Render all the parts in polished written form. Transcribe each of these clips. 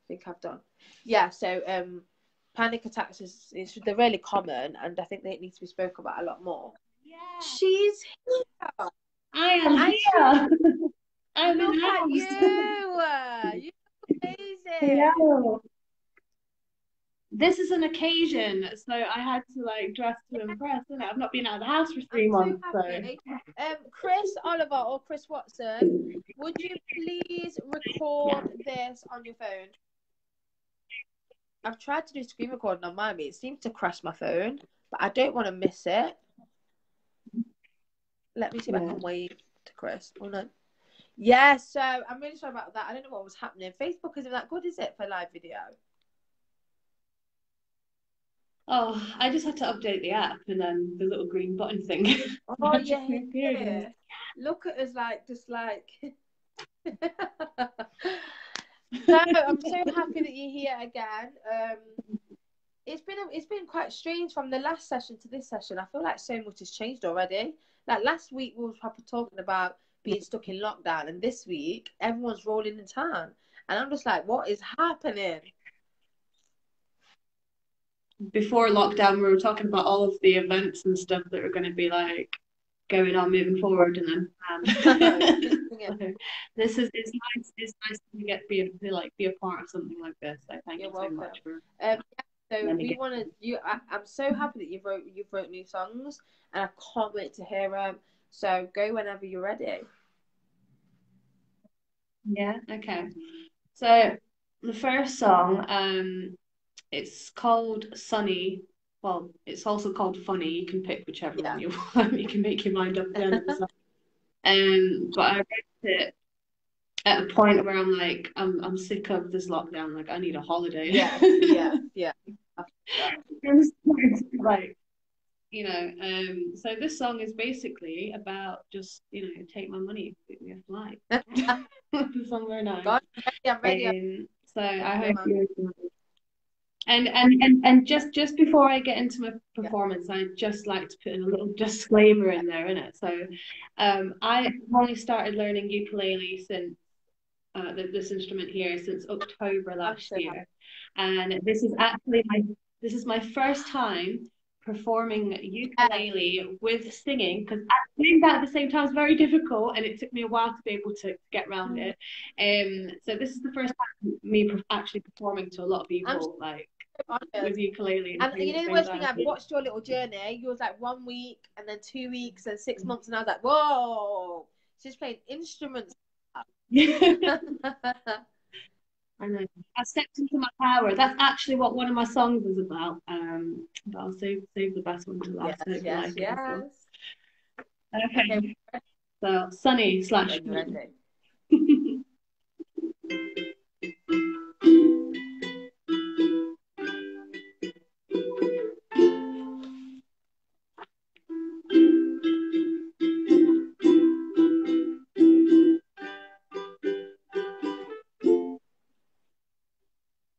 think I've done. Yeah, so panic attacks they're really common, and I think they need to be spoken about a lot more. Yeah. She's here. I am here. I'm Look in at house. you. You're amazing. Hello. This is an occasion, so I had to like dress to impress, and I've not been out of the house for 3 months. So happy. Chris Oliver or Chris Watson, would you please record this on your phone? I've tried to do screen recording on mine, but it seems to crash my phone, but I don't want to miss it. Let me see if I can wave to Chris. Oh no. Yeah, so I'm really sorry about that. I don't know what was happening. Facebook isn't that good, is it, for live video? Oh, I just had to update the app and then the little green button thing. Oh yeah. Look at us just like No, I'm so happy that you're here again. It's been quite strange from the last session to this session. I feel like so much has changed already. Like last week we were probably talking about being stuck in lockdown, and this week everyone's rolling in town, and I'm just like, what is happening? Before lockdown, we were talking about all of the events and stuff that are going to be like going on moving forward, and then this is it's nice to get be a part of something like this. So thank you so much for. So we want to. I'm so happy that you've wrote new songs, and I can't wait to hear them. So go whenever you're ready. Yeah. Okay. So the first song, it's called Sunny. Well, it's also called Funny. You can pick whichever one you want. You can make your mind up at the end of the song. But I wrote it at a point where I'm like, I'm sick of this lockdown. Like, I need a holiday. Yeah. Like, so this song is basically about just, take my money, book me a flight. Somewhere nice. God, I'm ready. So I hope you enjoy it. And just before I get into my performance, I'd just like to put in a little disclaimer in there, innit? So I've only started learning ukulele since this instrument here since October last year. And this is my first time performing ukulele with singing, because doing that at the same time is very difficult, and it took me a while to be able to get around it. So this is the first time me actually performing to a lot of people, like with ukulele. And you know the worst thing, I've watched your little journey. You was like 1 week, and then 2 weeks, and 6 months, and I was like, whoa, she's playing instruments. I know. I stepped into my power. That's actually what one of my songs is about. But I'll save the best one to last. Yes. Okay. So Sunny / ready.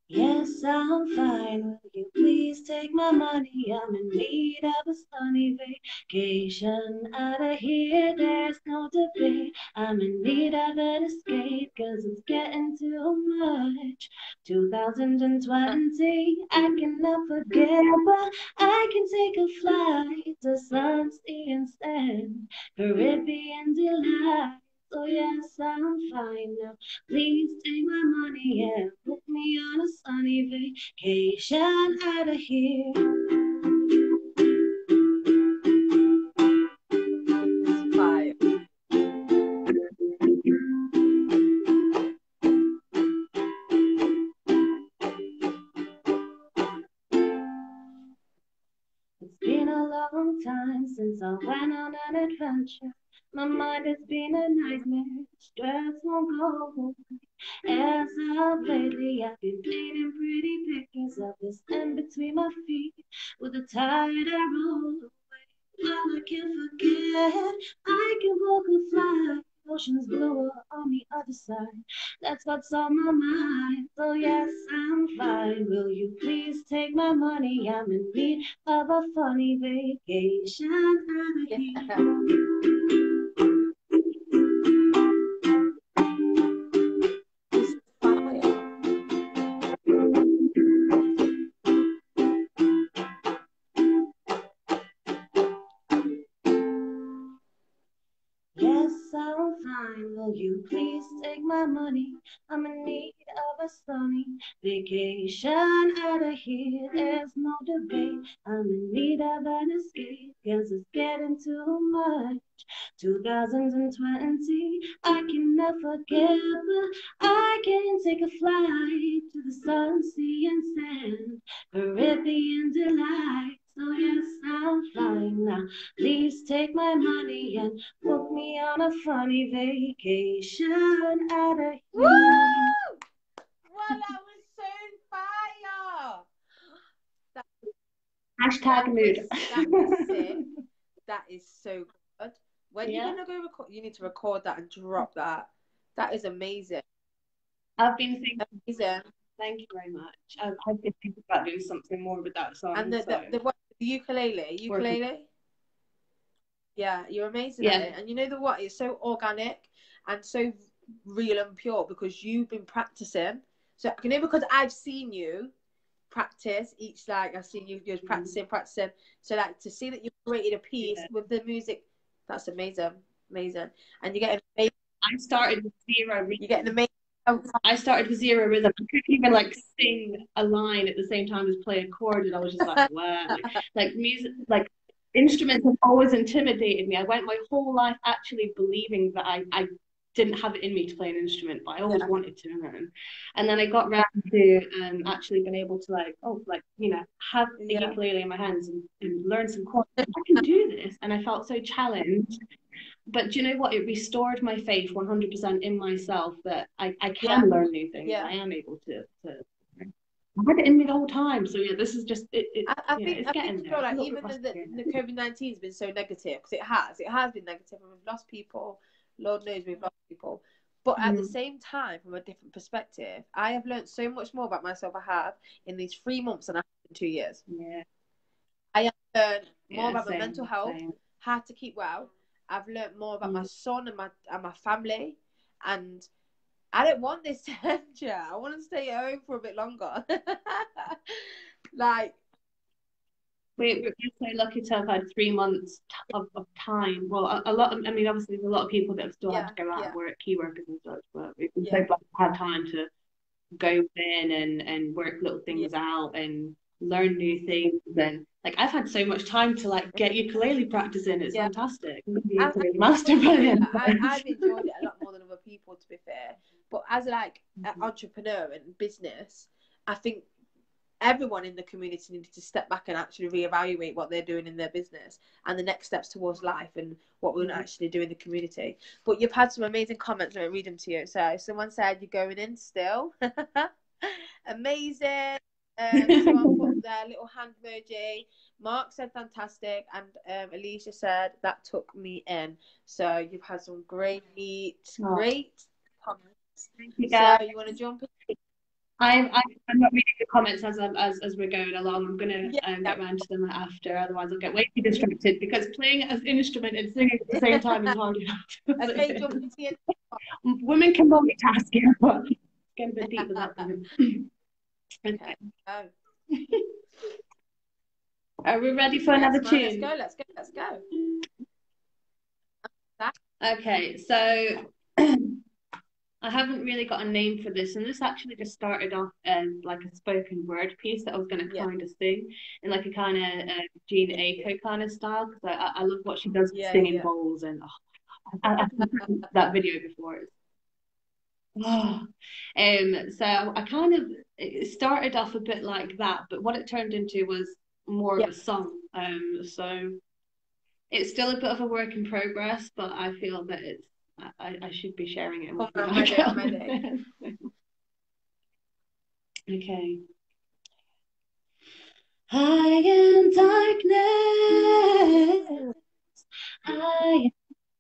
Yes, I'm fine. Will you please take my money? I'm in need of a sunny vacation. Out of here, there's no debate. I'm in need of an escape, cause it's getting too much. 2020, I cannot forget, but I can take a flight to Sunsea instead. Caribbean delight. Oh yes, I'm fine now. Please take my money and put me on a sunny vacation out of here. Fire. It's been a long time since I went on an adventure. My mind has been a nightmare, stress won't go away. As of lately, I've been painting pretty pictures of this in between my feet with a tide I roll away. All I can forget, I can walk or fly. Ocean's blue on the other side. That's what's on my mind. So yes, I'm fine. Will you please take my money? I'm in need of a funny vacation out of here. you please take my money? I'm in need of a sunny vacation out of here. There's no debate. I'm in need of an escape, 'cause it's getting too much. 2020, I cannot forget, but I can take a flight to the sun, sea, and sand, Caribbean delight. So yes, I'm flying now. Please take my money and book me on a funny vacation out of Woo! here. Well, that was so fire. That, Hashtag mood. that was sick. That is so good. When Yeah. you're gonna go record, you need to record that and drop that. That is amazing. I've been thinking. Amazing. Thank you very much. I've been thinking about doing something more with that song. And the ukulele. Yeah, you're amazing at it. And you know the what? It's so organic and so real and pure because you've been practicing. So you know because I've seen you practice each I've seen you just practicing. So like to see that you've created a piece with the music, that's amazing. And you get amazing. I started with zero rhythm. You get an amazing. I started with zero rhythm. I couldn't even like sing a line at the same time as play a chord, and I was just like, wow, like music, like instruments have always intimidated me. I went my whole life actually believing that I didn't have it in me to play an instrument, but I always wanted to. And then I got around to actually being able to have the ukulele in my hands and learn some chords. I can do this, and I felt so challenged. But do you know what? It restored my faith 100% in myself that I can learn new things. I am able to. I had it in me the whole time. So yeah, this is just I think it's getting there. Like even the COVID-19 has been so negative because it has been negative, and we've lost people. Lord knows we've lost people. But at the same time, from a different perspective, I have learned so much more about myself. I have in these 3 months than I have in 2 years. Yeah, I have learned more about my mental health, how to keep well. I've learned more about my son and my family, and I don't want this to end yet. I want to stay at home for a bit longer. Like we're so lucky to have had 3 months of time. Well, a lot. I mean, obviously, there's a lot of people that still have to go out and work, key workers and such. But we've been so blessed to have time to go in and work little things out and learn new things. And like I've had so much time to like get ukulele practice in. It's fantastic. I've enjoyed it a lot more than other people, to be fair. But as an entrepreneur and business, I think everyone in the community needed to step back and actually reevaluate what they're doing in their business and the next steps towards life and what we're actually do in the community. But you've had some amazing comments. Let me read them to you. So someone said you're going in still. Amazing. Someone put their little hand emoji. Mark said fantastic, and Alicia said that took me in. So you've had some great comments. So you want to jump in? I'm not reading the comments as we're going along. I'm gonna get around to them after, otherwise I'll get way too distracted because playing as an instrument and singing at the same time is hard enough. Okay, jump into it. Women can multitask here, but it's getting a bit deep with that one. Okay. Are we ready for another tune? Let's go. Okay, so I haven't really got a name for this, and this actually just started off as like a spoken word piece that I was going to kind of sing in like a kind of Gina Aiko kind of style, because I love what she does with singing bowls, and I've seen that video before. So I kind of it started off a bit like that, but what it turned into was more of a song. So it's still a bit of a work in progress, but I feel that I should be sharing it. I'm ready. Okay. I am darkness. I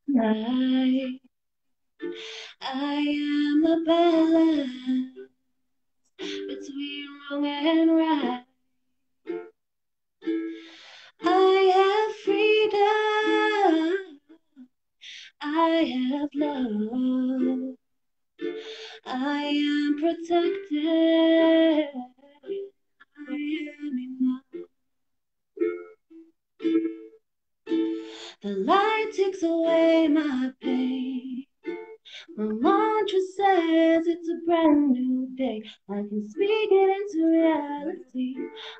am light. I am the balance between wrong and right. I have freedom. I have love. I am protected. I am enough. The light takes away my pain. My mantra says it's a brand new day. I can speak it into reality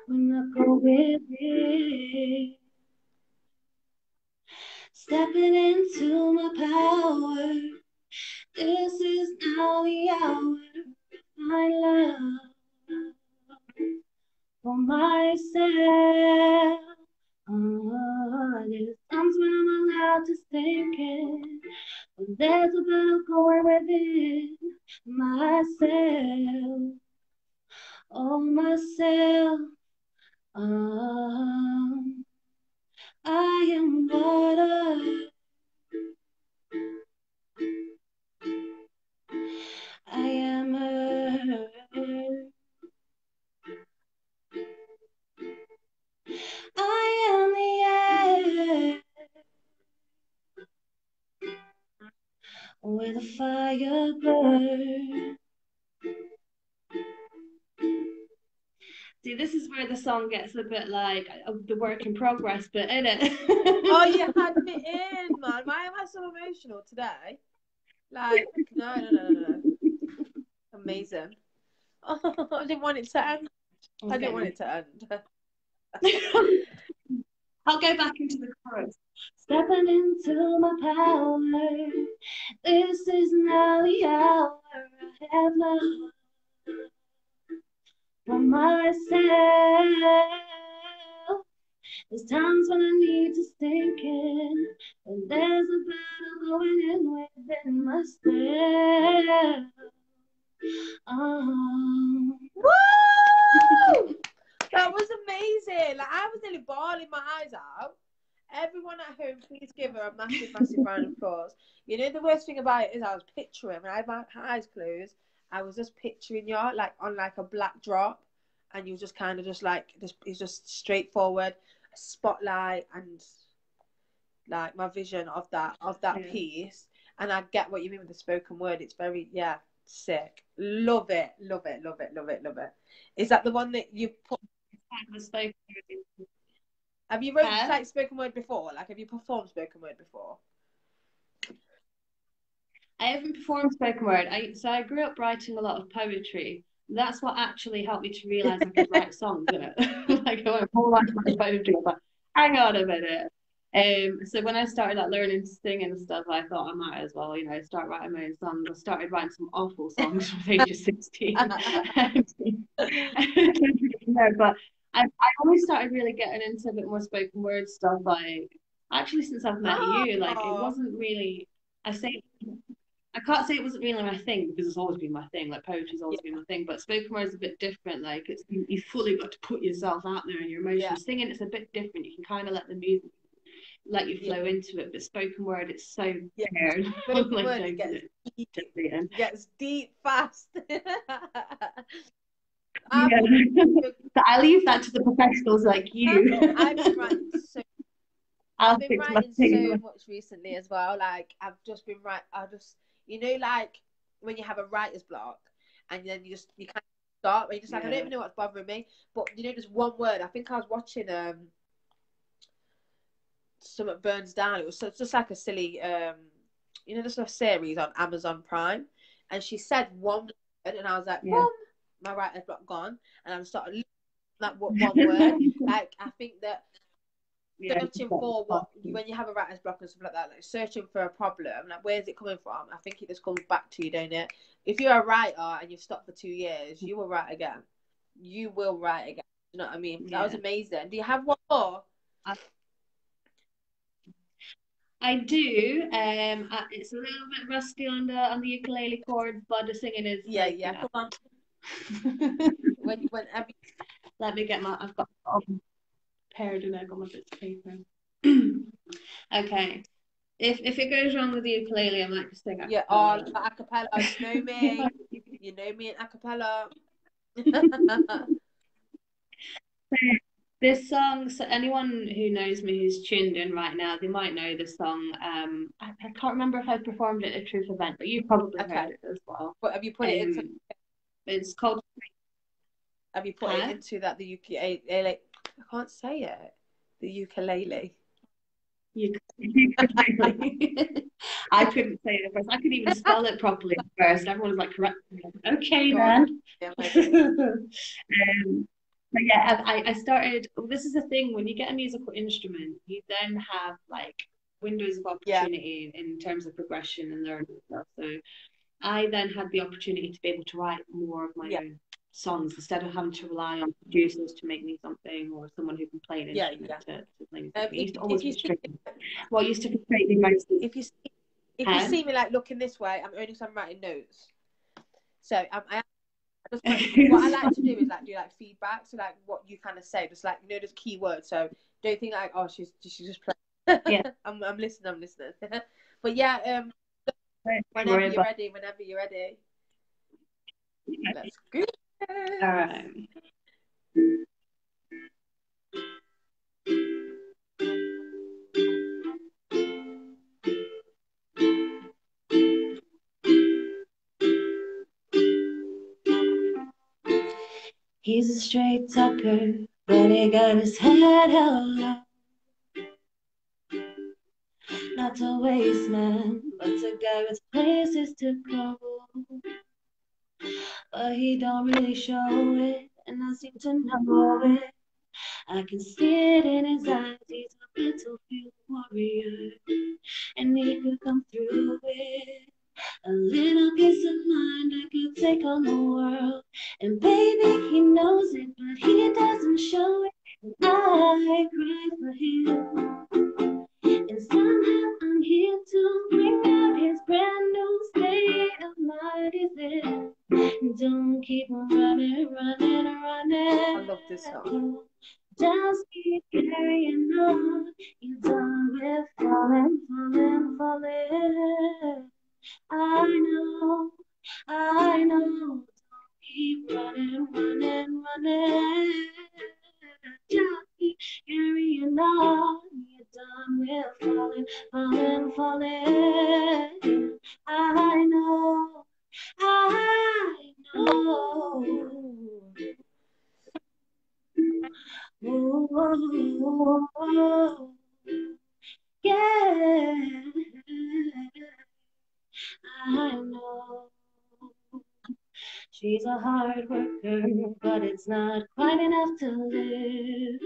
when I go with it. Stepping into my power. This is now the hour to find love for myself. There's times when I'm allowed to think it, but there's a battle going within myself. Oh, myself. Um, I am water. I am earth. I am the air where the fire burns. See, this is where the song gets a bit like the work in progress bit, isn't it? Oh, you had me in, man. Why am I so emotional today? Like, no. Amazing. Oh, I didn't want it to end. Okay. I didn't want it to end. I'll go back into the chorus. Stepping into my power. This is now the hour I have love for myself. There's times when I need to sink in, and there's a battle going in within myself. Woo! That was amazing. Like, I was nearly bawling my eyes out. Everyone at home, please give her a massive, massive round of applause. You know, the worst thing about it is I was picturing, when I had my eyes closed, I was just picturing you like on like a black drop, and you were just kind of just like, it's just straightforward, a spotlight, and like my vision of that piece. And I get what you mean with the spoken word. It's very, yeah, sick. Love it. Is that the one that you put? Have you wrote like spoken word before? Like, have you performed spoken word before? I haven't performed spoken word. I grew up writing a lot of poetry. That's what actually helped me to realize I could write songs, isn't it? Like I went whole life writing poetry. I was like, hang on a minute. So when I started like learning to sing and stuff, I thought I might as well, start writing my own songs. I started writing some awful songs from age of 16. But I always started really getting into a bit more spoken word stuff. Like actually, since I've met you, like it wasn't really. I can't say it wasn't really my thing because it's always been my thing. Like poetry's always been my thing, but spoken word is a bit different. Like it's you fully got to put yourself out there and your emotions. Yeah. Singing it's a bit different. You can kind of let the music let you flow into it, but spoken word it's so weird. Spoken like, word it gets deep fast. I leave that to the professionals like you. I've been writing so much recently as well. Like I've just been like when you have a writer's block and then you kind of start, you're just like, I don't even know what's bothering me. But there's one word. I think I was watching Something Burns Down. It was just like a silly there's a series on Amazon Prime, and she said one word, and I was like, boom, my writer's block gone, and I started looking at that one word. Like I think that searching for when you have a writer's block and stuff like that, like searching for a problem, like where's it coming from? I think it just comes back to you, don't it? If you're a writer and you've stopped for 2 years, you will write again. You will write again. You know what I mean? That was amazing. Do you have one more? I do. It's a little bit rusty on the ukulele chord, but the singing is Come on. Whenever. Let me get I've got paired and I've got my bits of paper. Okay. If it goes wrong with the ukulele, I might just sing a cappella. Yeah, a cappella. You know me. You know me in a cappella. This song, so anyone who knows me who's tuned in right now, they might know this song. I can't remember if I performed it at a Truth event, but you probably heard it as well. But have you put it into? It's called. Have you put it into that the ukulele? I can't say it. The ukulele. You could really. I couldn't say it at first. I couldn't even spell it properly at first. Everyone was like correcting me. Okay, God, then. yeah, maybe. But yeah, I started. This is the thing when you get a musical instrument, you then have like windows of Yeah, opportunity in terms of progression and learning stuff. So I then had the opportunity to be able to write more of my yeah, own songs instead of having to rely on producers to make me something or someone who can play an yeah, instrument yeah. to play music. I used to If always you see frustrate me. What used to frustrate me most is if you see, if you see me like looking this way, I'm only because I'm writing notes. So I just want, what I like to do is like do like feedback. So like what you kind of say, just like those keywords. So don't think like, oh, she's just playing. yeah. I'm listening. I'm listening. But yeah, Don't worry about whenever you're ready, it. let's go. All right. He's a straight talker, but he got his head held low. Not to waste man, but to guy with places to go. But he don't really show it, and I seem to know it. I can see it in his eyes, he's a battlefield warrior, and he could come through with a little peace of mind. I could take on the world, and baby, he knows it, but he doesn't show it. And I cry for him, and somehow I'm here to bring out his brand new state of mind. Is it? Don't keep on running, running, I running. love this song. Just keep carrying on. You're done with falling, falling, falling. I know. Don't keep running, running, running. Just keep carrying on. You're done with falling, falling, falling. I know. I know. Ooh, yeah, I know. She's a hard worker, but it's not quite enough to live.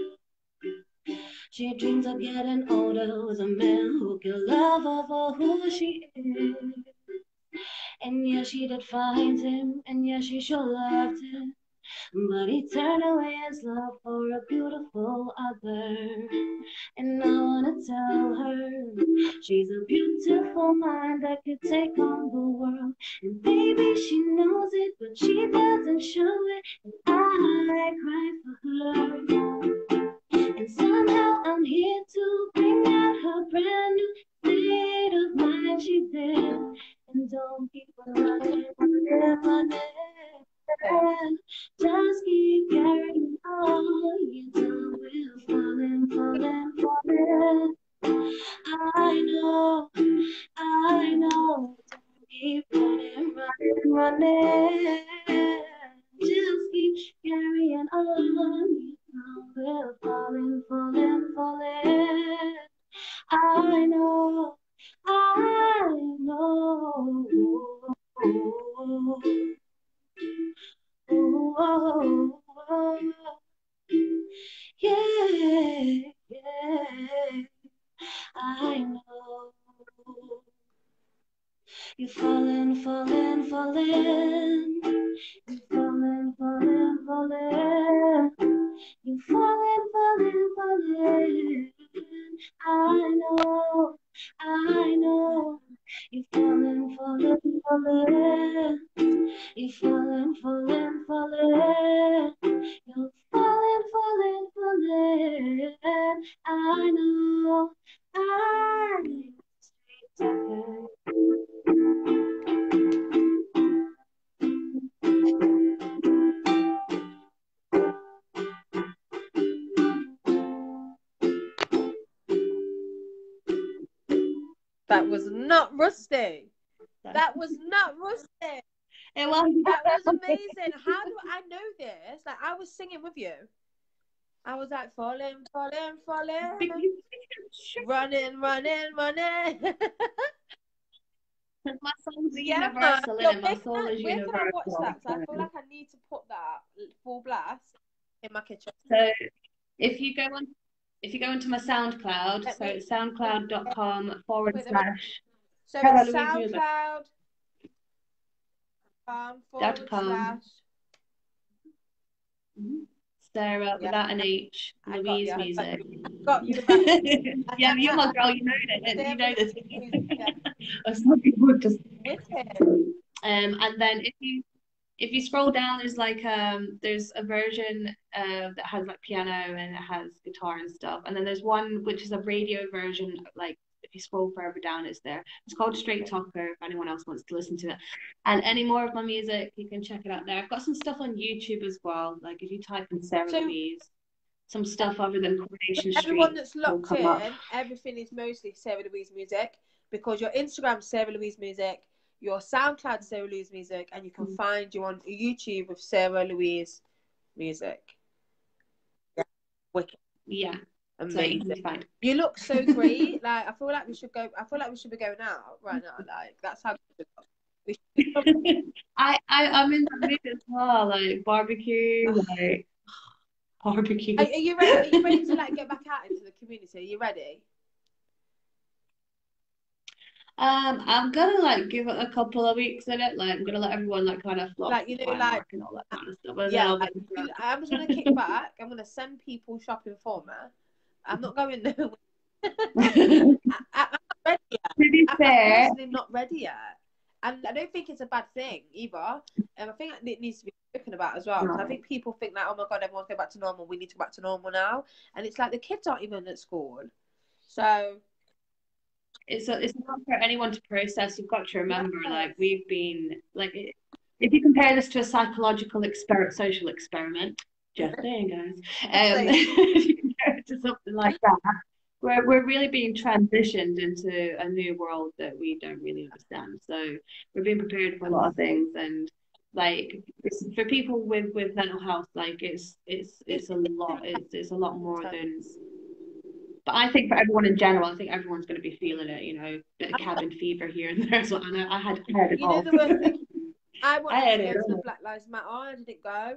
She dreams of getting older with a man who can love her for who she is. And yeah, she did find him, and yeah, she sure loved him. But he turned away his love for a beautiful other. And I wanna tell her she's a beautiful mind that could take on the world. And baby, she knows it, but she doesn't show it. And I cry for her. And somehow I'm here to bring out her brand new state of mind. She's there. And don't keep on running, running, running. Just keep carrying on. You don't will falling, falling, falling. I know. Don't keep running, running, running. Just keep carrying on. You don't will falling, falling, falling. I know. I know. Oh, yeah, yeah, I know. You're falling, falling, falling. You're falling, falling, falling. You're falling, falling, falling. I know. You're falling, falling, falling. You're falling, falling, falling. You're falling, falling, falling. I know. I That was not rusty. That was not rusty. it was. That was amazing. How do I know this? Like I was singing with you. I was like falling, falling, falling, running, running, running. My song's Yeah, man. universal, Yo, innit? My soul is where can I watch universal. that? Because I feel like I need to put that full blast in my kitchen. So if you go on, if you go into my SoundCloud, Let so me it's soundcloud.com forward wait, slash so it's Sara-Louise Music SoundCloud dot forward com. slash. Sarah Yeah, without an H, I got Louise you. I got Music. you. I got you back. Yeah, you're my girl. You know that. You Sarah know this. Louise, yeah. Or some people just. Wicked. And then if you scroll down, there's a version that has like piano and it has guitar and stuff, and then there's one which is a radio version. Like if you scroll further down, it's there. It's called Straight Talker. If anyone else wants to listen to it, and any more of my music, you can check it out there. I've got some stuff on YouTube as well. Like if you type in Sarah So Louise, some stuff other than Coronation everyone Street that's will locked come up. in, everything is mostly Sarah Louise Music, because your Instagram Sarah Louise Music, your SoundCloud Sarah Louise Music, and you can find you on YouTube with Sarah Louise Music. Yeah, wicked, Yeah, so you can amazing. find. You look so great. Like I feel like we should go. I feel like we should be going out right now. Like that's how we should. I'm in that mood as well, like barbecue, like barbecue. Are you ready? Are you ready to like get back out into the community? Are you ready? I'm gonna like give it a couple of weeks in it. Like I'm gonna let everyone like kind of flock Like to Primark like and all that kind of stuff, and then yeah. I'll Like I'm just gonna kick back. I'm gonna send people shopping for me. I'm not going nowhere. to I'm not ready yet. be I'm fair, personally not ready yet, and I don't think it's a bad thing either. And I think it needs to be spoken about as well, because I no, think people think like, oh my god, everyone's going back to normal. We need to go back to normal now, and it's like the kids aren't even at school, so it's not for anyone to process. You've got to remember, yes. like we've been like if you compare this to a psychological social experiment, just saying, guys, if you compare it to something like that. We're really being transitioned into a new world that we don't really understand. So we're being prepared for a lot of things, and like for people with mental health, like it's a lot. It's a lot more than. But I think for everyone in general, I think everyone's going to be feeling it. You know, bit of cabin fever here and there. So I had it You know all. the worst thing. I I wanted to had go it to the all. Black Lives Matter. I didn't go.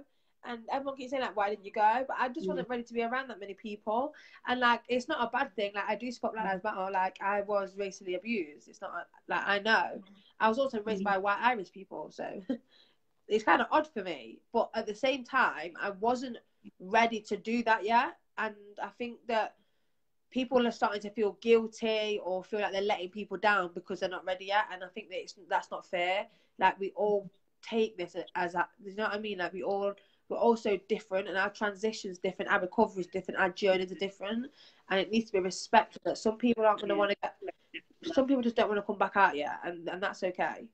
And everyone keeps saying like, why didn't you go? But I just wasn't ready to be around that many people. And like, it's not a bad thing. Like, I do support Black Lives Matter. Like, I was racially abused. It's not like I know. I was also raised by white Irish people, so it's kind of odd for me. But at the same time, I wasn't ready to do that yet. And I think that people are starting to feel guilty or feel like they're letting people down because they're not ready yet. And I think that that's not fair. Like we all take this as a, you know what I mean? Like we're all so different, and our transition's different, our recovery's different, our journeys are different, and it needs to be respected that some people aren't going to want to get, some people just don't want to come back out yet, and that's okay.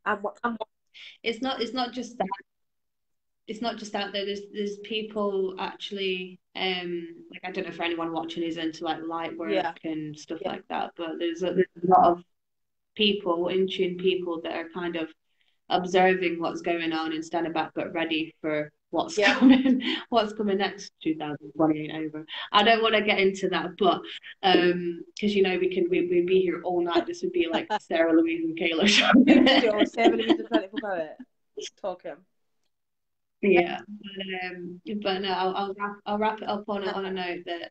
And It's not just that. It's not just out there. There's people actually like I don't know if anyone watching is into like light work yeah, and stuff yeah, like that, but there's a lot of people, in tune people that are kind of observing what's going on and standing back but ready for yeah. what's coming next 2028 over. I don't want to get into that, but because you know we'd be here all night. This would be like Sarah Louise and Kayla show. You would do it, Sarah Louise and Plentiful Poet talking. Yeah, but no, I'll wrap it up on a note that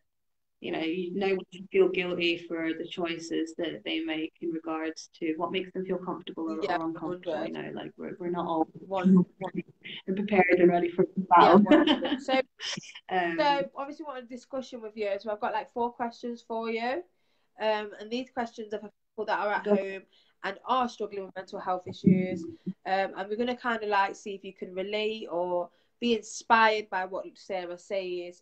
no one should feel guilty for the choices that they make in regards to what makes them feel comfortable Yeah, or uncomfortable. 100. Like we're not all One. and prepared and ready for the Yeah, battle. 100. So um, So obviously, want a discussion with you. So I've got like 4 questions for you, and these questions are for people that are at go- home and are struggling with mental health issues. And we're gonna kind of like see if you can relate or be inspired by what Sarah says.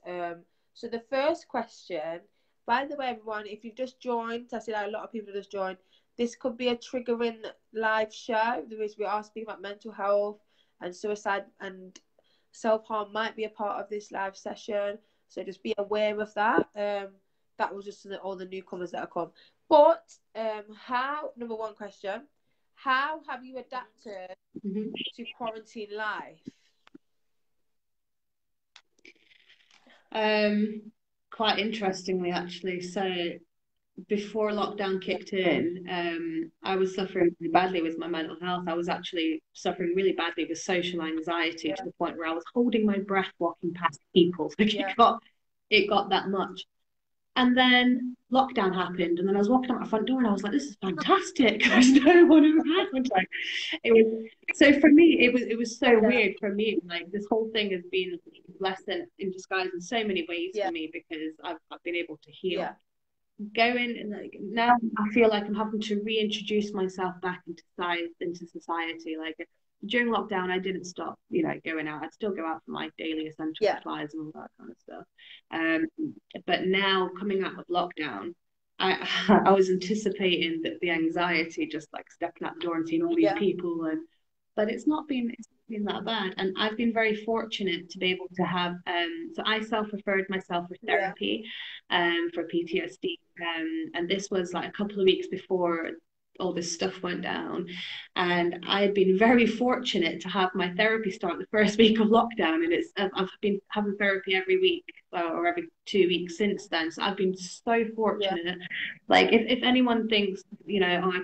So the first question, by the way, everyone, if you've just joined, I see that a lot of people have just joined. This could be a triggering live show. There is we are speaking about mental health and suicide and self-harm might be a part of this live session, so just be aware of that. That was just all the newcomers that have come. But how, number one question, how have you adapted Mhm. to quarantine life? Um, quite interestingly, actually. So before lockdown kicked in, I was suffering really badly with my mental health. I was actually suffering really badly with social anxiety to the point where I was holding my breath walking past people. Like it got that much. And then lockdown happened, and then I was walking out my front door, and I was like, "This is fantastic." There's no one around. Like, it was so for me. It was so weird for me. Like this whole thing has been a blessing in disguise in so many ways for me because I've been able to heal. Going and like now I feel like I'm having to reintroduce myself back into society. Like during lockdown, I didn't stop, going out. I'd still go out for my daily essential supplies and all that kind of stuff. Um, but now coming out of lockdown, I I was anticipating that the anxiety just like stepping out the door and seeing all these people but it's not been that bad. And I've been very fortunate to be able to have so I self-referred myself for therapy for PTSD. And this was like a couple of weeks before all this stuff went down. And I had been very fortunate to have my therapy start the first week of lockdown. And I've been having therapy every week or every 2 weeks since then. So I've been so fortunate. Like if anyone thinks, oh, I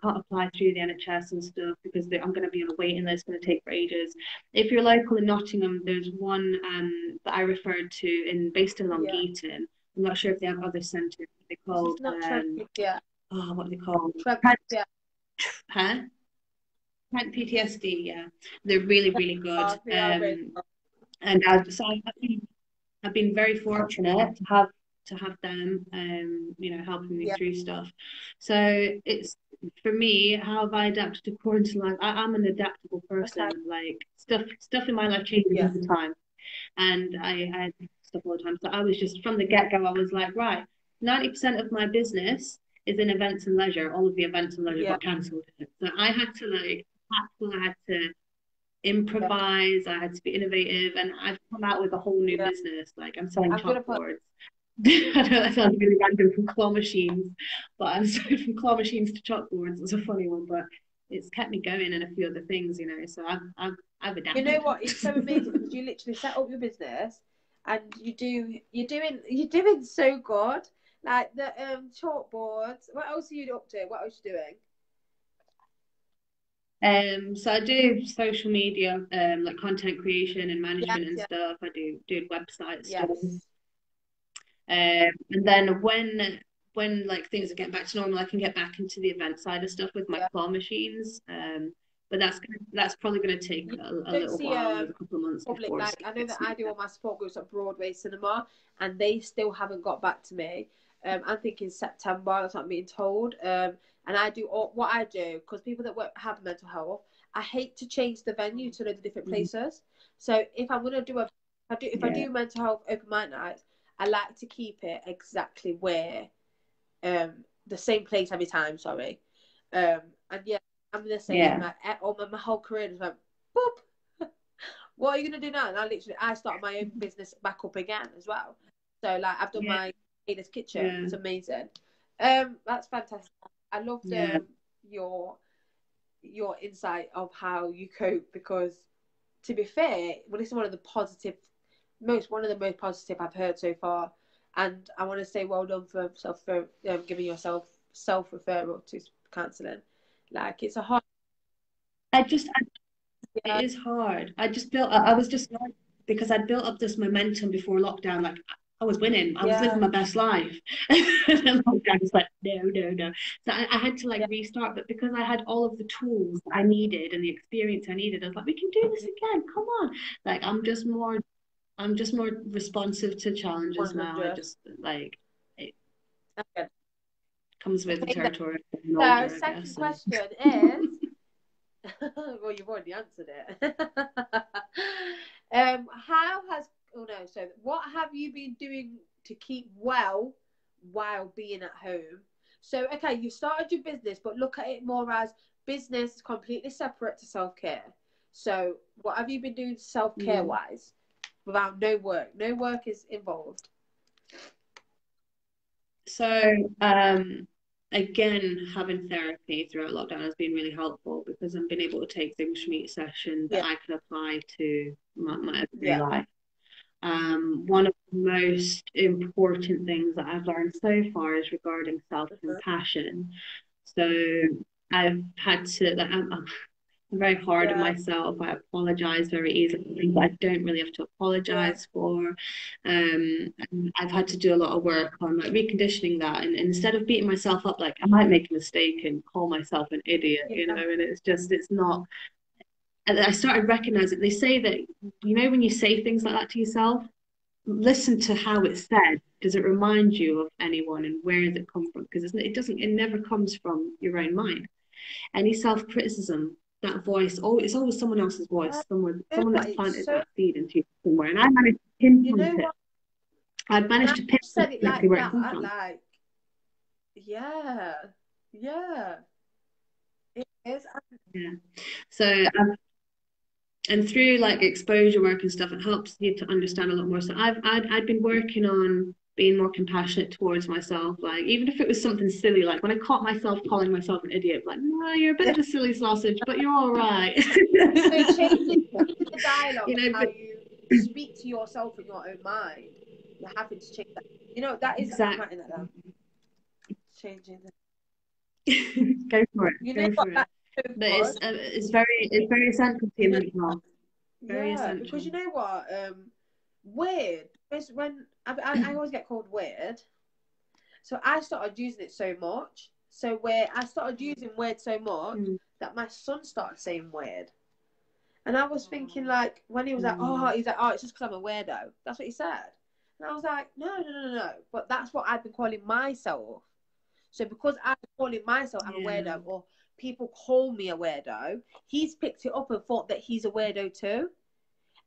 can't apply through the NHS and stuff because I'm going to be on a waiting list, it's going to take for ages. If you're local in Nottingham, there's one that I referred to based in Long Eaton. I'm not sure if they have other centres. They called what are they called? Trent PTSD. Yeah, they're really really good. And I've been very fortunate to have them, helping me through stuff. So it's for me, how have I adapted to quarantine life? I'm an adaptable person. Like stuff in my life changes all the time, and I had stuff all the time. So I was just from the get go, I was like, right, 90% of my business is in events and leisure. All of the events and leisure got cancelled. So I had to I had to improvise. I had to be innovative, and I've come out with a whole new business. Like I'm selling chalkboards. I know that sounds really random from claw machines, but I'm sorry, from claw machines to chalkboards. It's a funny one, but it's kept me going and a few other things, So I've adapted. You know what? It's so amazing because you literally set up your business, and you're doing so good. Like the chalkboards. What else are you up to? What else are you doing? So I do social media, like content creation and management and stuff. I do website stuff. And then when like things are getting back to normal, I can get back into the event side of stuff with my claw machines. But that's probably going to take a little while, a couple of months before. Like I know that I do all my support groups at Broadway Cinema, and they still haven't got back to me. I'm thinking September. That's what I'm being told. And I do what I do because people that have mental health, I hate to change the venue to loads of different places. So if I'm gonna do I do mental health open mic nights, I like to keep it exactly where, the same place every time. Sorry, and I'm the same. Like my whole career just went boop. What are you gonna do now? And I started my own business back up again as well. So like I've done my Ada's Kitchen. It's amazing. That's fantastic. I loved your insight of how you cope because, to be fair, well, this is one of the most positive I've heard so far, and I want to say well done for giving yourself self referral to counselling. Like it's a hard. It is hard. I was just like, because I'd built up this momentum before lockdown. Like I was winning. I was living my best life. And then lockdown was like, no, no, no. So I had to like restart. But because I had all of the tools I needed and the experience I needed, I was like, we can do this again. Come on. Like I'm just more responsive to challenges 100. Now. I just like it comes with the territory. So second question is well, you've already answered it. What have you been doing to keep well while being at home? So, okay, you started your business, but look at it more as business completely separate to self-care. So, what have you been doing self-care wise without no work? No work is involved. So, again, having therapy throughout lockdown has been really helpful because I've been able to take things from each session that I can apply to my everyday life. one of the most important things that I've learned so far is regarding Mhm. self-compassion. So I've had to, like, I'm very hard on Yeah, myself. I apologize very easily for things that I don't really have to yeah, apologize for. And I've had to do a lot of work on like reconditioning that. And instead of beating myself up, like I might make a mistake and call myself an idiot, you yeah. know, and it's not. And I started recognizing they say that, you know, when you say things like that to yourself, listen to how it's said. Does it remind you of anyone and where does it come from? Because it never comes from your own mind. Any self-criticism, that voice, oh, it's always someone else's Yeah. voice, You know someone what? that's It's planted so. that seed into you somewhere. And I managed to You pinpoint know it. what? I'd Now managed to you said pinpoint it exactly like where it comes that, from. like yeah, yeah. It is. Yeah. So and through like exposure work and stuff, it helps you to understand a lot more. So I'd been working on being more compassionate towards myself. Like even if it was something silly, like when I caught myself calling myself an idiot, like, no, you're a bit of a silly sausage, but you're all right. So changing the dialogue, You know, how but you speak to yourself in your own mind, you're having to change that. You know, that is, I'm exactly. writing that down. Changing the, Go for it. you know Go what, for it. that's so But good. it's very essential to You your know, mental health. Very yeah, because essential. you know what, weird is when I always get called weird. So I started using it so much. So where I started using weird so much Mm, that my son started saying weird. And I was thinking, like, when he was like, oh, mm, he's like, oh, it's just because I'm a weirdo. That's what he said. And I was like, no, no, no, no, no. But that's what I've been calling myself. So because I've been calling myself, I'm a yeah, weirdo, or people call me a weirdo, he's picked it up and thought that he's a weirdo too.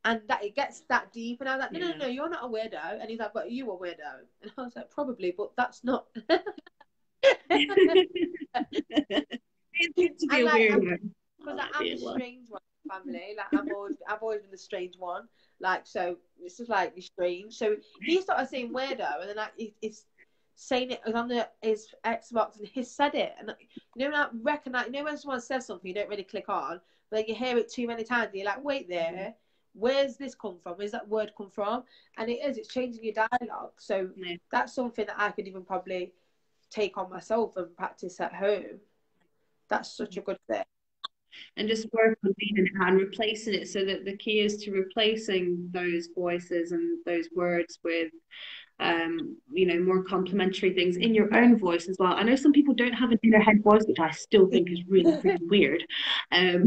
And that it gets that deep. And I was like, no, no, yeah. no, you're not a weirdo. And he's like, but you a weirdo. And I was like, probably, but that's not. It's good to be And a like, weird I'm one. I because like I'm the being one. strange one in the family. Like I've always been the strange one. Like so, it's just like you're strange. So he started saying weirdo, and then like he's saying it on his Xbox, and he said it, and you know, I recognize. You know, when someone says something, you don't really click on, but then you hear it too many times, and you're like, wait there. Where's this come from? Where's that word come from? And it is. It's changing your dialogue. So Yeah. that's something that I could even probably take on myself and practice at home. That's such a good thing. And just work on leaning it and replacing it so that the key is to replacing those voices and those words with you know, more complimentary things in your own voice as well. I know some people don't have an inner head voice, which I still think is really, really weird. Um,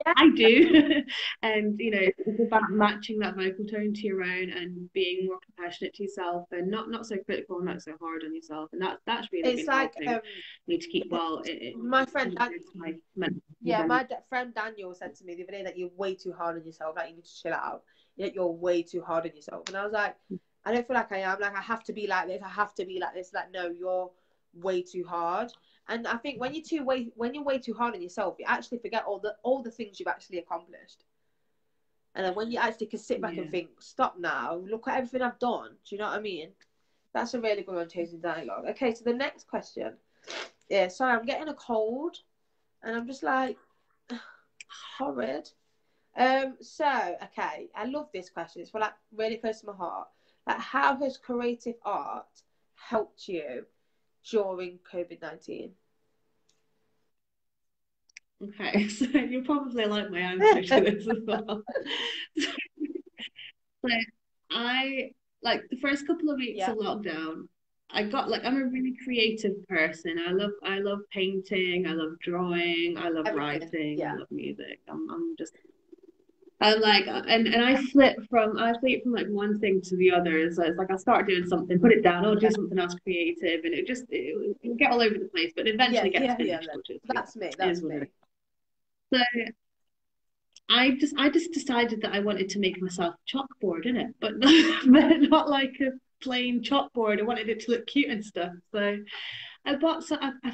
Yeah, I do. And, you know, it's about matching that vocal tone to your own and being more compassionate to yourself and not so critical and not so hard on yourself. And that's really it's been like helping me to keep well my friend in Dan. my mental Yeah, health. friend Daniel said to me the other day that you're way too hard on yourself. Like you need to chill out. You're way too hard on yourself. And I was like, I don't feel like I am. Like I have to be like this. I have to be like this. Like no, you're way too hard. And I think when you're way too hard on yourself, you actually forget all the things you've actually accomplished. And then when you actually can sit back and Yeah. think, stop now, look at everything I've done. Do you know what I mean? That's a really good one, chasing dialogue. Okay, so the next question. Yeah, sorry, I'm getting a cold, and I'm just like horrid. So okay, I love this question. It's for like really close to my heart. Like, how has creative art helped you during COVID-19? Okay, so you'll probably like my answer to this as well. So I like the first couple of weeks Yeah, of lockdown, I got like I'm a really creative person. I love painting, I love drawing, I love everything. writing, I Yeah, love music. I'm just I'm like and I flip from like one thing to the other. So it's like I'll start doing something, put it down, I'll do yeah, something else creative, and it'll get all over the place, but yeah, eventually gets yeah, yeah. finished, which is That's me. is That's what it me. is. So I just decided that I wanted to make myself a chalkboard in it, but but not like a plain chalkboard. I wanted it to look cute and stuff. So I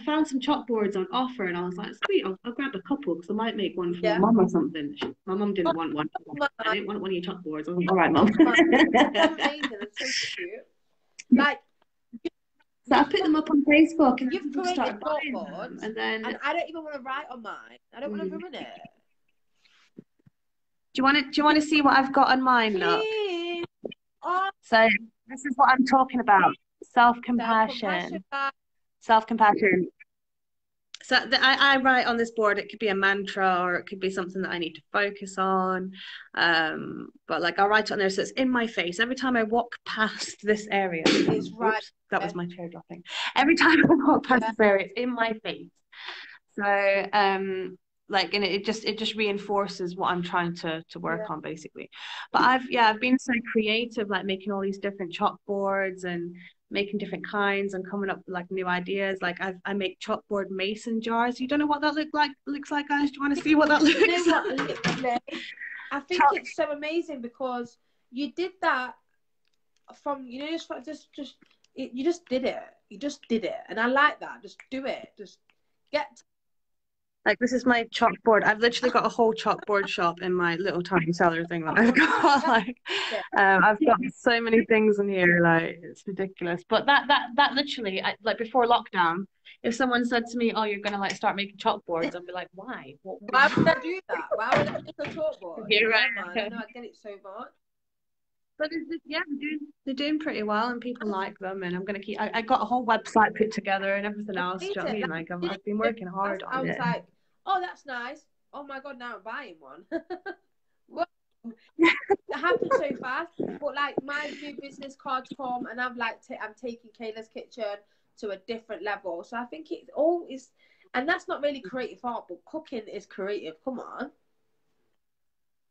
found some chalkboards on offer, and I was like, sweet, I'll grab a couple because I might make one for my Yeah. mum or something. My mum didn't Oh want one. I my, didn't want one of your chalkboards. I was like, all right, mum. my, so amazing and so cute. Like So I you've put them up on Facebook, and then you've people created started buying them. chalkboards, And then, and I don't even want to write on mine. I don't want to mm, ruin it. do you want to see what I've got on mine? Look. Please. So this is what I'm talking about. Self-compassion. Self-compassion. Self-compassion. So I write on this board, it could be a mantra or it could be something that I need to focus on. But like I'll write it on there so it's in my face. Every time I walk past this area, It's right. oops, that was my chair dropping. Every time I walk past Yeah. this area, it's in my face. So like and it just reinforces what I'm trying to Yeah. work on basically. But I've been so creative, like making all these different chalkboards and making different kinds and coming up with like new ideas. Like I make chalkboard mason jars. You don't know what that looks like, guys? Do you want to see what that looks You know what? like? Literally, I think Chalk. it's so amazing because you did that from you just did it. You just did it, and I like that. Just do it. Just get. Like this is my chalkboard. I've literally got a whole chalkboard shop in my little tiny cellar thing that I've got. Like, I've got so many things in here. Like, it's ridiculous. But that literally, like before lockdown, if someone said to me, "Oh, you're gonna like start making chalkboards," I'd be like, "Why? Why would I do that? Why would I make a chalkboard? You're Yeah, right. man. I know I get it so much. But yeah, they're doing pretty well, and people like them. And I'm gonna keep. I got a whole website put together and everything else. Do you know what I Amazing. mean? Like I've been working hard I on was it. like, oh, that's nice. Oh my god, now I'm buying one. Well, it happened so fast. But like my new business cards come, and I'm like, I'm taking Kayla's kitchen to a different level. So I think it all is, and that's not really creative art, but cooking is creative. Come on.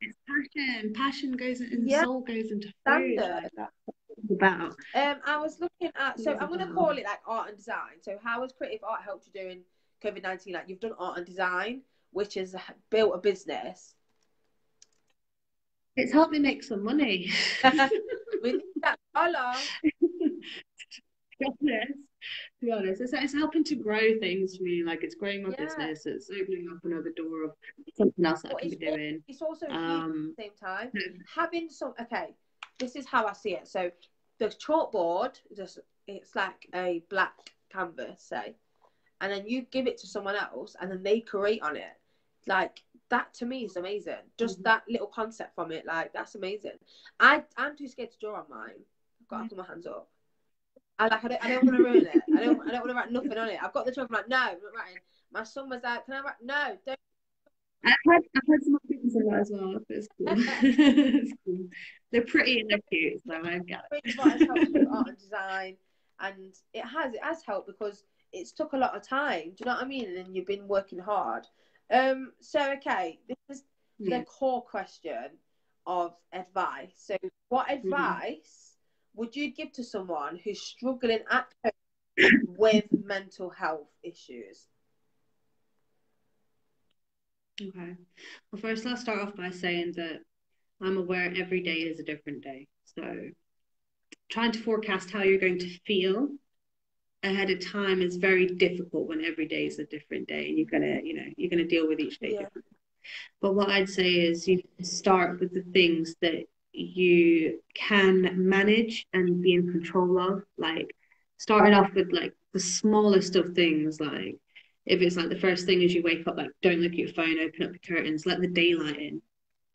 It's passion. Passion goes in, Yeah, soul goes into food. standard. Like that's what it's about. I was looking at, so It's I'm gonna about. call it like art and design. So how has creative art helped you during COVID-19? Like you've done art and design, which has built a business. It's helped me make some money. We need that dollar. To be honest, to be honest, it's helping to grow things for me. Like it's growing my Yeah, business. It's opening up another door of something else that I but can be doing. it's also healing at Um, the same time. Having some, okay, this is how I see it. So the chalkboard, just it's like a black canvas, say, and then you give it to someone else, and then they create on it. Like that to me is amazing. Just that little concept from it, like that's amazing. I'm too scared to draw on mine. I've got to put my hands up. I don't want to ruin it. I don't want to write nothing on it. I've got the job. I'm like, no, I'm not writing. My son was like, can I write? No, don't. I've had some other things like that as well. It's cool. It's cool. They're pretty and they're cute, so I get Creative art has helped you with it. art and design, and it has helped because it's took a lot of time. Do you know what I mean? And you've been working hard. So okay, this is the Yeah. core question of advice. So, what Mhm. advice would you give to someone who's struggling at home with mental health issues? Okay. Well, first I'll start off by saying that I'm aware every day is a different day. So trying to forecast how you're going to feel ahead of time is very difficult when every day is a different day and you're gonna deal with each day Yeah, differently. But what I'd say is you start with the things that you can manage and be in control of, like starting off with like the smallest of things, like if it's like the first thing as you wake up, like don't look at your phone, open up the curtains, let the daylight in,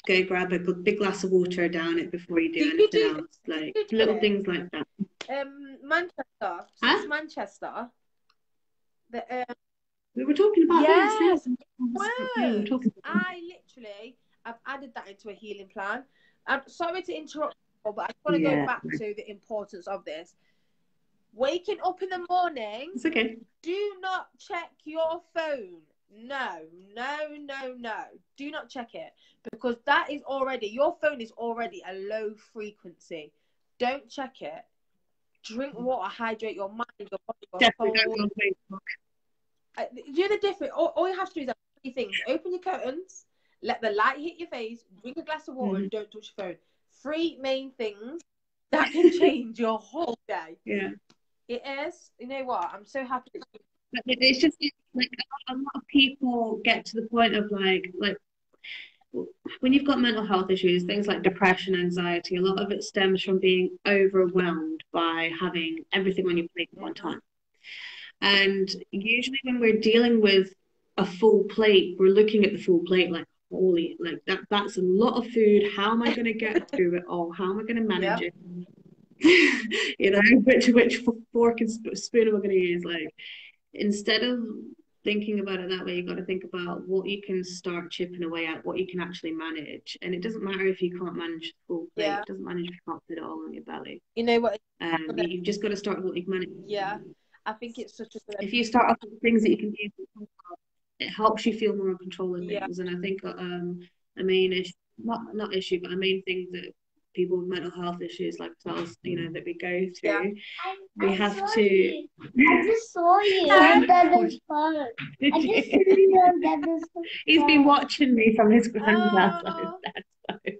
go grab a big glass of water, down it before you do do you anything do else, like you do little it? things like that. Manchester, Huh? since Manchester, the We were talking about this, yes, yes. Yeah, we were works. talking about I literally I've added that into a healing plan. I'm sorry to interrupt, but I just want to go yeah, back to the importance of this. Waking up in the morning, it's okay. do not check your phone. No, no, no, no. Do not check it because that is already, your phone is already a low frequency. Don't check it. Drink water, hydrate your mind, your body, your Definitely don't soul. go on Facebook. You're the different. All you have to do is have three things: open your curtains, let the light hit your face, drink a glass of water, Mhm. and don't touch your phone. Three main things that can change your whole day. Yeah. It is. You know what? I'm so happy. But it's just like a lot of people get to the point of like when you've got mental health issues, things like depression, anxiety, a lot of it stems from being overwhelmed by having everything on your plate at one Mm-hmm. time. And usually when we're dealing with a full plate, we're looking at the full plate like, holy, like that's a lot of food. How am I going to get through it all? How am I going to manage Yep. it? You know, which fork and spoon am I going to use? Like, instead of thinking about it that way, you've got to think about what you can start chipping away at, what you can actually manage. And it doesn't matter if you can't manage the full plate. Yeah. It doesn't matter if you can't fit it all on your belly. You know what? You've just got to start with what you can manage. Yeah. I think it's such a good. If you start off with things that you can do, it helps you feel more in control of Yeah. things. And I think a main issue, not issue, but a main thing that people with mental health issues like ourselves, you know, that we go through, we have to. I just saw you. That is fun. I just saw you. That is fun. He's been watching me from his granddad's Oh. phone.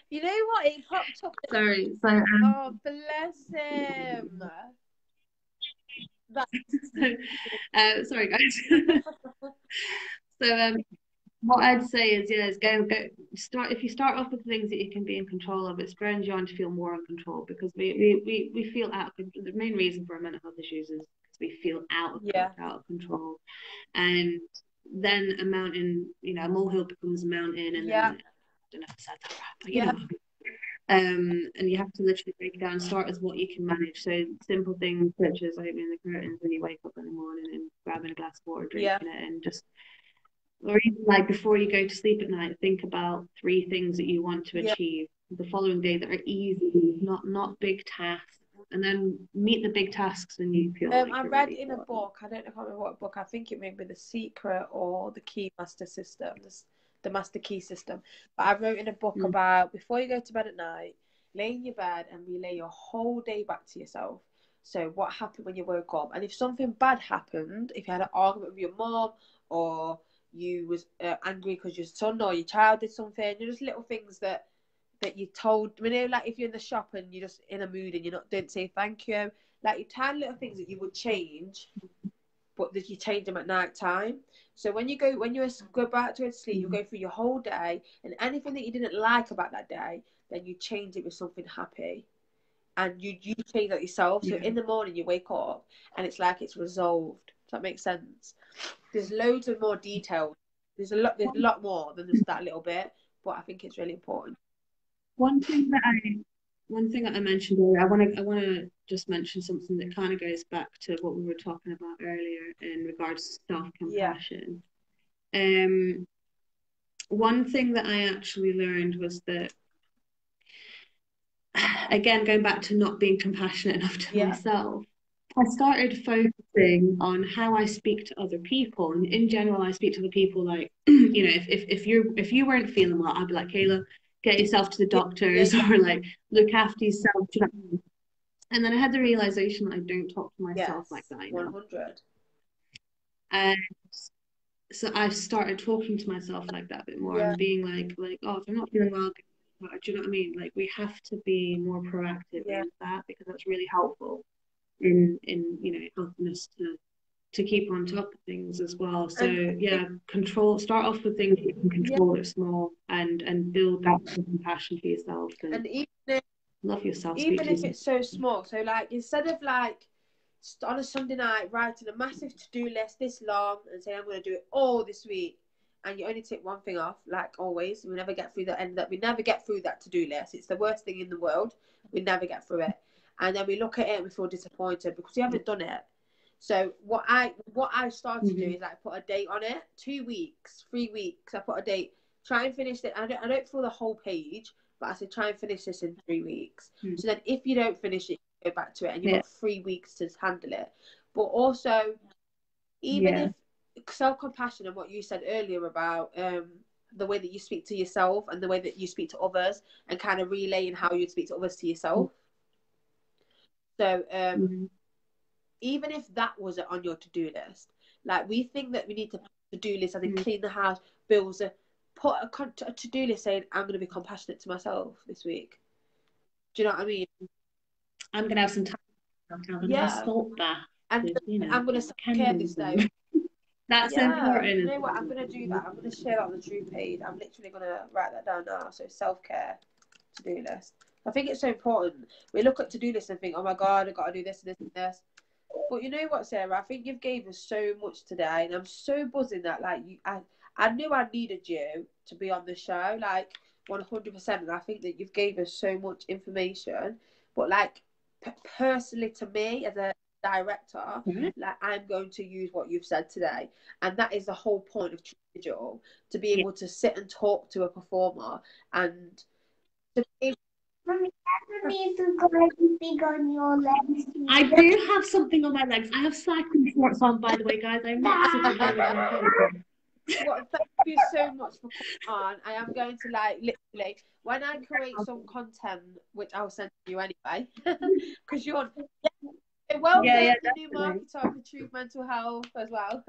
You know what? It popped up. Sorry. So, oh, bless him. Sorry, guys. So, what I'd say is, yeah, is go start. If you start off with things that you can be in control of, it spurs you on to feel more in control, because we feel out of control. The main reason for our mental health issues is because we feel out of control, and then a mountain, you know, a molehill becomes a mountain, and then I don't know if I said that right, but you know. And you have to literally break it down. Start with what you can manage. So simple things such as opening the curtains when you wake up in the morning and grabbing a glass of water, drinking it, and just, or even like before you go to sleep at night, think about 3 things that you want to achieve the following day that are easy, not big tasks, and then meet the big tasks when you feel like I you're read ready in a book, I don't know, I can't remember what book, I think it may be The Secret or the Key Master System, the Master Key System. But I wrote in a book about before you go to bed at night, lay in your bed and relay your whole day back to yourself. So what happened when you woke up, and if something bad happened, if you had an argument with your mom, or you was angry because your son or your child did something, just little things that you told, you know, like if you're in the shop and you're just in a mood and didn't say thank you, like you tiny little things that you would change, but that you change them at night time. So when you go back to sleep, you go through your whole day, and anything that you didn't like about that day, then you change it with something happy, and you change that yourself. So in the morning you wake up and it's like it's resolved. Does that make sense? There's loads of more details. There's a lot more than just that little bit, but I think it's really important. One thing that I mentioned earlier, I want to just mention something that kind of goes back to what we were talking about earlier in regards to self-compassion. One thing that I actually learned was that, again, going back to not being compassionate enough to myself, I started focusing on how I speak to other people. And in general, I speak to other people like, you know, if you weren't feeling well, I'd be like, Kayla, get yourself to the doctors, or like look after yourself. And then I had the realization that I don't talk to myself like that. 100. And so I started talking to myself like that a bit more, and being like, oh, if I'm not feeling well, do you know what I mean? Like, we have to be more proactive in that, because that's really helpful in you know, helping us to keep on top of things as well. So start off with things you can control, that small, and build that compassion for yourself, and even love yourself, even if it's so small. So like, instead of like on a Sunday night writing a massive to-do list this long and saying I'm going to do it all this week, and you only take one thing off, like always, we never get through that. We never get through that to-do list. It's the worst thing in the world. We never get through it, and then we look at it and we feel disappointed because we haven't done it. So what I started to do is like put a date on it. 2 weeks, 3 weeks. I put a date. Try and finish it. I don't fill the whole page, but I said try and finish this in 3 weeks. So then if you don't finish it, you go back to it, and you've got 3 weeks to handle it. But also, even if self-compassion and what you said earlier about the way that you speak to yourself and the way that you speak to others, and kind of relaying how you speak to others to yourself. So even if that wasn't on your to-do list, like we think that we need to put a to-do list, as in clean the house, bills, put a to-do list saying I'm going to be compassionate to myself this week. Do you know what I mean? I'm going to have some time. I'm going to have a salt bath. And you know, I'm going to self-care this day. That's important. You know what? I'm going to do that. I'm going to share that on the True page. I'm literally going to write that down now. So self-care to-do list. I think it's so important. We look at to-do lists and think, oh my God, I've got to do this and this and this. But you know what, Sarah? I think you've gave us so much today, and I'm so buzzing that I knew I needed you to be on the show, like 100%. And I think that you've gave us so much information. But like, personally to me as a director, like I'm going to use what you've said today, and that is the whole point of Trivial, to be able to sit and talk to a performer and to be Mommy, I need to go anything on your legs. I do have something on my legs. I have cycling shorts on, by the way, guys. I'm not sitting here with my phone. Well, thank you so much for coming on. I am going to like literally when I create some content, which I'll send you anyway, because you're well Yeah, versed the new definitely. marketer of the Truth Mental Health as well.